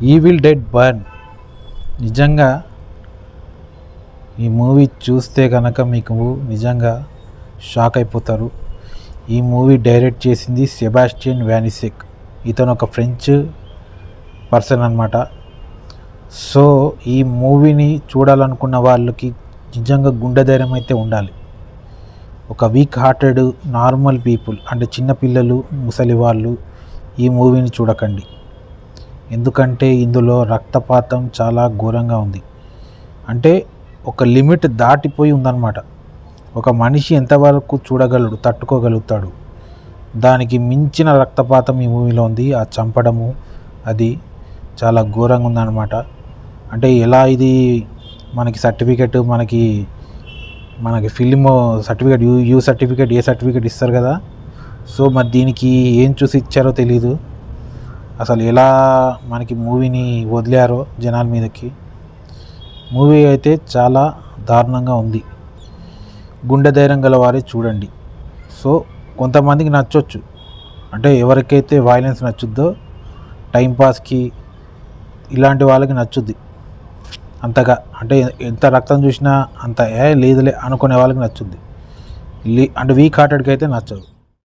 Evil dead burn నిజంగా ఈ movie చూస్తే కనుక మీకు నిజంగా షాక్ అయిపోతారు. ఈ మూవీ డైరెక్ట్ చేసింది సెబాస్టియన్ వానిసెక్. ఇతను ఒక ఫ్రెంచ్ పర్సన్ అన్నమాట. సో ఈ మూవీని చూడాలనుకున్న వాళ్ళకి నిజంగా గుండె ధైర్యం అయితే ఉండాలి. ఒక వీక్ హార్టెడ్ నార్మల్ పీపుల్ అంటే చిన్నపిల్లలు, ముసలి వాళ్ళు ఈ మూవీని చూడకండి. ఎందుకంటే ఇందులో రక్తపాతం చాలా ఘోరంగా ఉంది. అంటే ఒక లిమిట్ దాటిపోయి ఉందన్నమాట. ఒక మనిషి ఎంతవరకు చూడగలడు, తట్టుకోగలుగుతాడు. దానికి మించిన రక్తపాతం ఈ మూవీలో ఉంది. ఆ చంపడము అది చాలా ఘోరంగా ఉందన్నమాట. అంటే ఎలా ఇది మనకి సర్టిఫికెట్ మనకి film certificate you certificate A certificate ఇస్తారు కదా. సో మరి దీనికి ఏం చూసి ఇచ్చారో తెలీదు. అసలు ఎలా మనకి మూవీని వదిలారో జనాల మీదకి. మూవీ అయితే చాలా దారుణంగా ఉంది. గుండె ధైర్యం గల వారే చూడండి. సో కొంతమందికి నచ్చొచ్చు, అంటే ఎవరికైతే వైలెన్స్ నచ్చుద్దో టైంపాస్కి ఇలాంటి వాళ్ళకి నచ్చుద్ది. అంతగా అంటే ఎంత రక్తం చూసినా అంత లేదులే అనుకునే వాళ్ళకి నచ్చుద్ది. అంటే వీక్ హార్టెడ్కి అయితే నచ్చదు.